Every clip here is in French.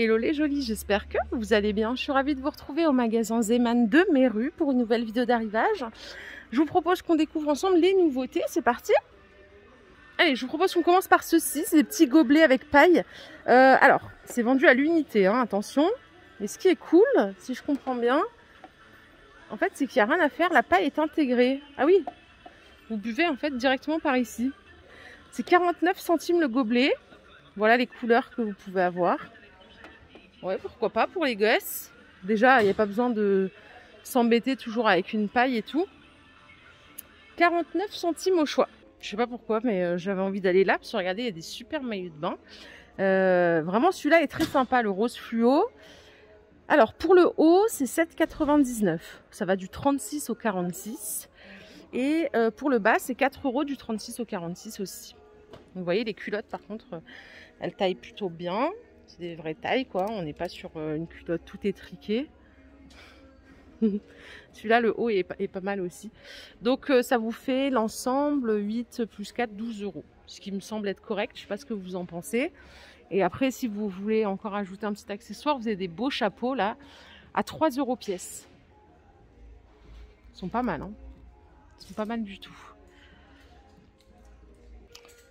Hello les jolis, j'espère que vous allez bien. Je suis ravie de vous retrouver au magasin Zeeman de Méru pour une nouvelle vidéo d'arrivage. Je vous propose qu'on découvre ensemble les nouveautés, c'est parti. Allez, je vous propose qu'on commence par ceci, c'est des petits gobelets avec paille. Alors, c'est vendu à l'unité, hein, attention. Mais ce qui est cool, si je comprends bien, en fait, c'est qu'il n'y a rien à faire, la paille est intégrée. Ah oui, vous buvez en fait directement par ici. C'est 49 centimes le gobelet. Voilà les couleurs que vous pouvez avoir. Ouais, pourquoi pas pour les gosses. Déjà, il n'y a pas besoin de s'embêter toujours avec une paille et tout. 49 centimes au choix. Je sais pas pourquoi, mais j'avais envie d'aller là. Parce que regardez, il y a des super maillots de bain. Vraiment, celui-là est très sympa, le rose fluo. Alors, pour le haut, c'est 7,99 €. Ça va du 36 au 46. Et pour le bas, c'est 4 € du 36 au 46 aussi. Donc, vous voyez, les culottes, par contre, elles taillent plutôt bien. C'est des vraies tailles, quoi. On n'est pas sur une culotte tout étriquée. Celui-là, le haut est pas mal aussi. Donc, ça vous fait l'ensemble 8 plus 4, 12 €. Ce qui me semble être correct. Je ne sais pas ce que vous en pensez. Et après, si vous voulez encore ajouter un petit accessoire, vous avez des beaux chapeaux, là, à 3 € pièce. Ils sont pas mal, hein. Ils sont pas mal du tout.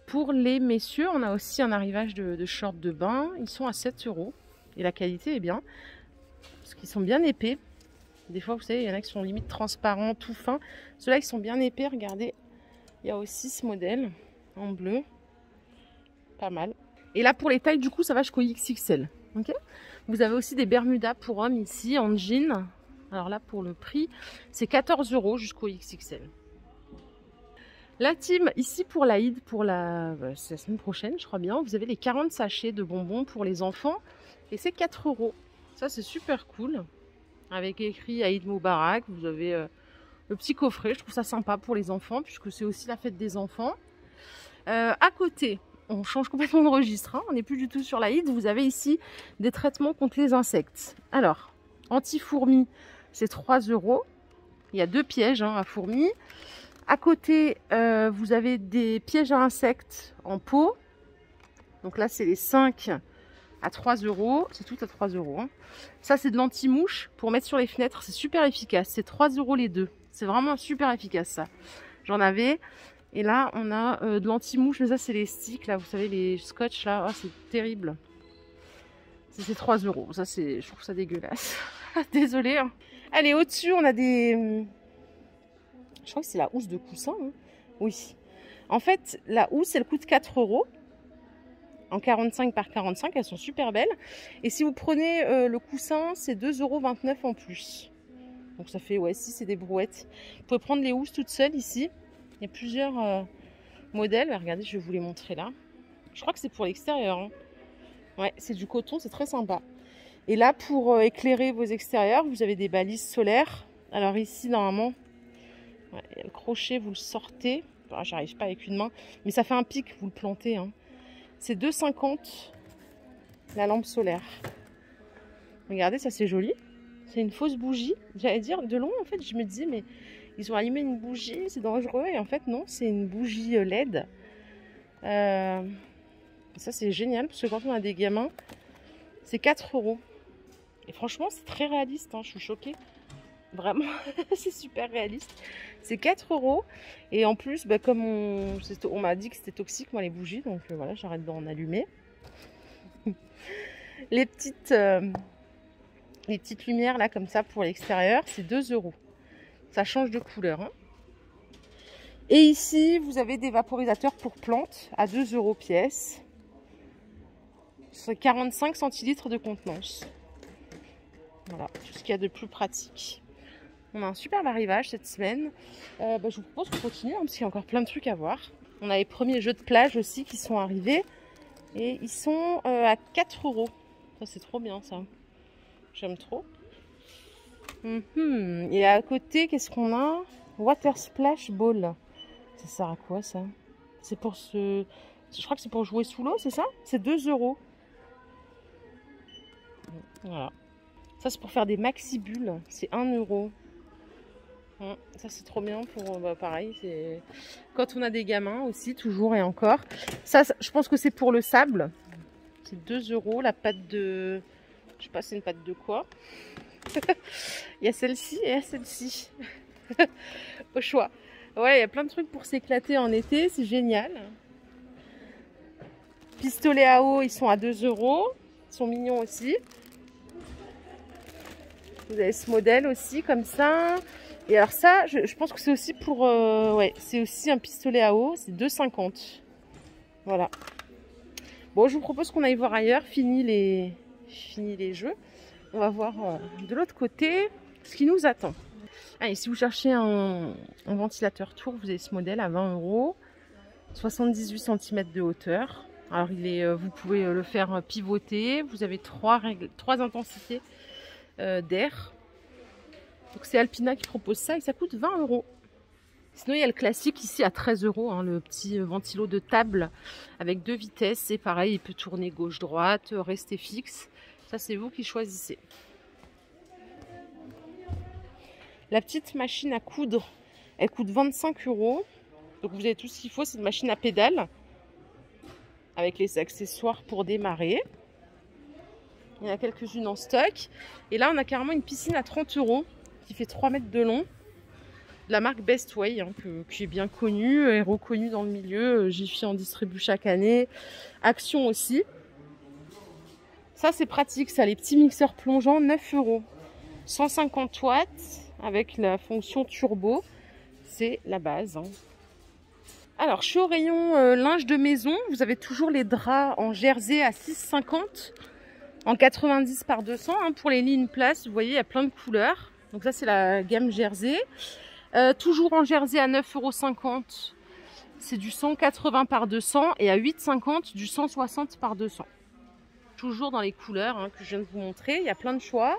Pour les messieurs, on a aussi un arrivage de shorts de bain. Ils sont à 7 €. Et la qualité est bien. Parce qu'ils sont bien épais. Des fois, vous savez, il y en a qui sont limite transparents, tout fins. Ceux-là, ils sont bien épais. Regardez, il y a aussi ce modèle en bleu. Pas mal. Et là, pour les tailles, du coup, ça va jusqu'au XXL. Okay, vous avez aussi des Bermudas pour hommes ici, en jean. Alors là, pour le prix, c'est 14 € jusqu'au XXL. La team, ici pour l'Aïd, c'est la semaine prochaine, je crois bien, vous avez les 40 sachets de bonbons pour les enfants. Et c'est 4 €. Ça, c'est super cool. Avec écrit Aïd Moubarak, vous avez le petit coffret. Je trouve ça sympa pour les enfants, puisque c'est aussi la fête des enfants. À côté, on change complètement de registre. Hein, on n'est plus du tout sur l'Aïd. Vous avez ici des traitements contre les insectes. Alors, anti-fourmis, c'est 3 €. Il y a 2 pièges à fourmis. À côté, vous avez des pièges à insectes en pot. Donc là, c'est les 5 à 3 €. C'est tout à 3 €. Hein. Ça, c'est de l'anti-mouche pour mettre sur les fenêtres. C'est super efficace. C'est 3 € les deux. C'est vraiment super efficace, ça. J'en avais. Et là, on a de l'anti-mouche. Mais ça, c'est les sticks, là. Vous savez, les scotch, là. Oh, c'est terrible. C'est 3 €. Ça, je trouve ça dégueulasse. Désolée. Hein. Allez, au-dessus, on a des... Je crois que c'est la housse de coussin. Hein. Oui. En fait, la housse, elle coûte 4 € en 45 par 45. Elles sont super belles. Et si vous prenez le coussin, c'est 2,29 € en plus. Donc ça fait, ouais, si c'est des brouettes. Vous pouvez prendre les housses toutes seules ici. Il y a plusieurs modèles. Regardez, je vais vous les montrer là. Je crois que c'est pour l'extérieur. Hein. Ouais, c'est du coton, c'est très sympa. Et là, pour éclairer vos extérieurs, vous avez des balises solaires. Alors ici, normalement... Ouais, le crochet, vous le sortez. Enfin, j'arrive pas avec une main. Mais ça fait un pic, vous le plantez. Hein. C'est 2,50 € la lampe solaire. Regardez, ça c'est joli. C'est une fausse bougie. J'allais dire, de loin, en fait, je me disais, mais ils ont allumé une bougie, c'est dangereux. Et en fait, non, c'est une bougie LED. Ça, c'est génial, parce que quand on a des gamins, c'est 4 €. Et franchement, c'est très réaliste. Hein, je suis choquée. Vraiment, c'est super réaliste. C'est 4 €. Et en plus, bah, comme on m'a dit que c'était toxique, moi, les bougies. Donc voilà, j'arrête d'en allumer. Les petites lumières, là, comme ça, pour l'extérieur, c'est 2 €. Ça change de couleur. Hein. Et ici, vous avez des vaporisateurs pour plantes à 2 € pièce. C'est 45 centilitres de contenance. Voilà, tout ce qu'il y a de plus pratique. On a un superbe arrivage cette semaine. Je vous propose qu'on continue hein, parce qu'il y a encore plein de trucs à voir. On a les premiers jeux de plage aussi qui sont arrivés. Et ils sont à 4 €. Ça c'est trop bien ça. J'aime trop. Et à côté, qu'est-ce qu'on a? Water Splash Ball. Ça sert à quoi ça? C'est pour ce... Je crois que c'est pour jouer sous l'eau, c'est ça? C'est 2 €. Voilà. Ça c'est pour faire des maxi bulles. C'est 1 €. Ça c'est trop bien pour pareil, c'est quand on a des gamins aussi, toujours et encore. Ça je pense que c'est pour le sable. C'est 2 € la pâte de Je sais pas c'est une pâte de quoi. Il y a celle-ci et il y a celle-ci. Au choix. Ouais, il y a plein de trucs pour s'éclater en été, c'est génial. Pistolets à eau, ils sont à 2 €. Ils sont mignons aussi. Vous avez ce modèle aussi, comme ça. Et alors ça, je pense que c'est aussi pour... ouais, c'est aussi un pistolet à eau. C'est 2,50 €. Voilà. Bon, je vous propose qu'on aille voir ailleurs. Fini les jeux. On va voir de l'autre côté ce qui nous attend. Allez, si vous cherchez un ventilateur tour, vous avez ce modèle à 20 €. 78 cm de hauteur. Alors vous pouvez le faire pivoter. Vous avez trois intensités d'air. Donc c'est Alpina qui propose ça et ça coûte 20 €. Sinon il y a le classique ici à 13 €, hein, le petit ventilo de table avec 2 vitesses. C'est pareil, il peut tourner gauche-droite, rester fixe. Ça c'est vous qui choisissez. La petite machine à coudre, elle coûte 25 €. Donc vous avez tout ce qu'il faut, c'est une machine à pédales avec les accessoires pour démarrer. Il y en a quelques-unes en stock. Et là, on a carrément une piscine à 30 € qui fait 3 mètres de long. De la marque Bestway, hein, qui est bien connue et reconnue dans le milieu. Jiffy en distribue chaque année. Action aussi. Ça, c'est pratique, ça. Les petits mixeurs plongeants, 9 €. 150 watts avec la fonction turbo. C'est la base, hein. Alors, je suis au rayon linge de maison. Vous avez toujours les draps en jersey à 6,50 en 90 par 200. Hein, pour les lignes place, vous voyez, il y a plein de couleurs. Donc ça, c'est la gamme jersey. Toujours en jersey à 9,50 €. C'est du 180 par 200 et à 8,50 du 160 par 200. Toujours dans les couleurs, hein, que je viens de vous montrer. Il y a plein de choix.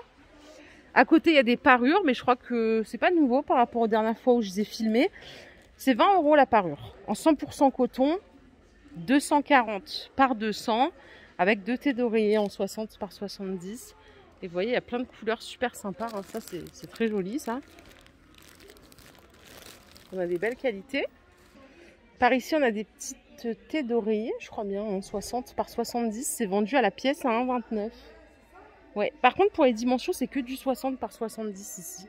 À côté, il y a des parures, mais je crois que c'est pas nouveau par rapport aux dernières fois où je les ai filmées. C'est 20 € la parure, en 100% coton, 240 par 200, avec 2 thés d'oreiller en 60 par 70. Et vous voyez, il y a plein de couleurs super sympas, hein. Ça c'est très joli ça. On a des belles qualités. Par ici, on a des petites thés d'oreiller, je crois bien, en 60 par 70. C'est vendu à la pièce à 1,29 €. Ouais. Par contre, pour les dimensions, c'est que du 60 par 70 ici.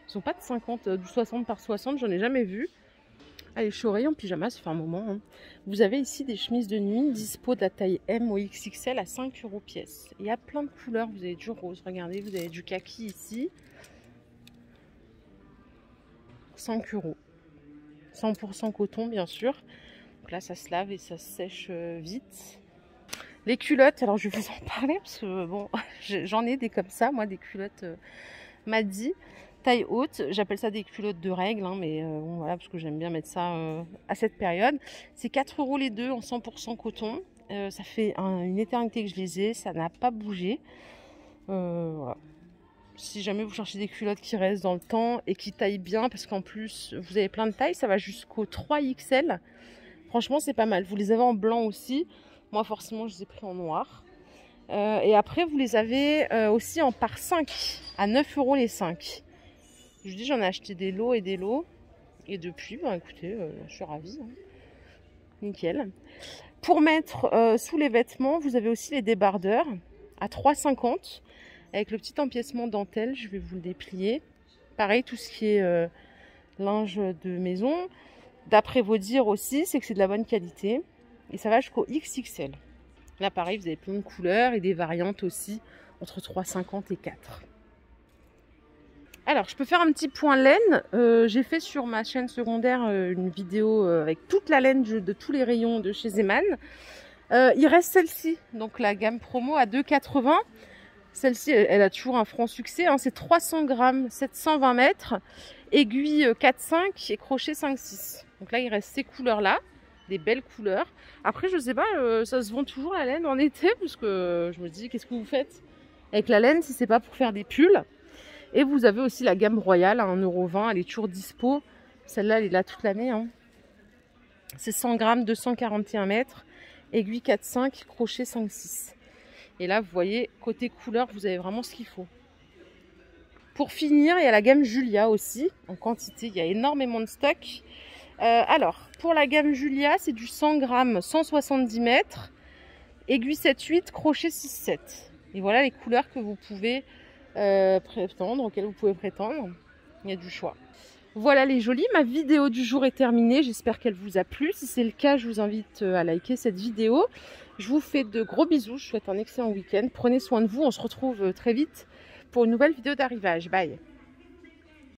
Ils sont pas de 50, du 60 par 60, j'en ai jamais vu. Allez, je suis au rayon pyjama, ça fait un moment, hein. Vous avez ici des chemises de nuit dispo de la taille M au XXL à 5 € pièce. Il y a plein de couleurs, vous avez du rose, regardez, vous avez du kaki ici. 5 €. 100% coton, bien sûr. Donc là, ça se lave et ça se sèche vite. Les culottes, alors je vais vous en parler parce que bon, j'en ai des comme ça, moi, des culottes Maddy. Taille haute, j'appelle ça des culottes de règles, hein, mais bon, voilà, parce que j'aime bien mettre ça à cette période. C'est 4 € les deux en 100% coton. Ça fait une éternité que je les ai, ça n'a pas bougé. Voilà. Si jamais vous cherchez des culottes qui restent dans le temps et qui taillent bien, parce qu'en plus vous avez plein de tailles, ça va jusqu'au 3XL. Franchement, c'est pas mal. Vous les avez en blanc aussi. Moi, forcément, je les ai pris en noir. Et après, vous les avez aussi en par 5 à 9 € les 5. Je vous dis, j'en ai acheté des lots et des lots. Et depuis, bah, écoutez, je suis ravie, hein. Nickel. Pour mettre sous les vêtements, vous avez aussi les débardeurs à 3,50 € avec le petit empiècement dentelle. Je vais vous le déplier. Pareil, tout ce qui est linge de maison. D'après vos dires aussi, c'est que c'est de la bonne qualité. Et ça va jusqu'au XXL. Là, pareil, vous avez plein de couleurs et des variantes aussi entre 3,50 € et 4 €. Alors, je peux faire un petit point laine. J'ai fait sur ma chaîne secondaire une vidéo avec toute la laine de tous les rayons de chez Zeman. Il reste celle-ci, donc la gamme promo à 2,80 €. Celle-ci, elle a toujours un franc succès, hein. C'est 300 grammes, 720 mètres, aiguille 4,5 et crochet 5,6. Donc là, il reste ces couleurs-là, des belles couleurs. Après, je sais pas, ça se vend toujours la laine en été, parce que je me dis, qu'est-ce que vous faites avec la laine si c'est pas pour faire des pulls? Et vous avez aussi la gamme royale à 1,20 €, elle est toujours dispo. Celle-là, elle est là toute l'année, hein. C'est 100 grammes, 241 mètres, aiguille 4,5, crochet 5,6. Et là, vous voyez, côté couleur, vous avez vraiment ce qu'il faut. Pour finir, il y a la gamme Julia aussi, en quantité. Il y a énormément de stock. Alors, pour la gamme Julia, c'est du 100 grammes, 170 mètres, aiguille 7,8, crochet 6,7. Et voilà les couleurs que vous pouvez prétendre, auxquelles vous pouvez prétendre. Il y a du choix. Voilà les jolis, ma vidéo du jour est terminée. J'espère qu'elle vous a plu. Si c'est le cas, je vous invite à liker cette vidéo. Je vous fais de gros bisous. Je vous souhaite un excellent week-end. Prenez soin de vous. On se retrouve très vite pour une nouvelle vidéo d'arrivage. Bye!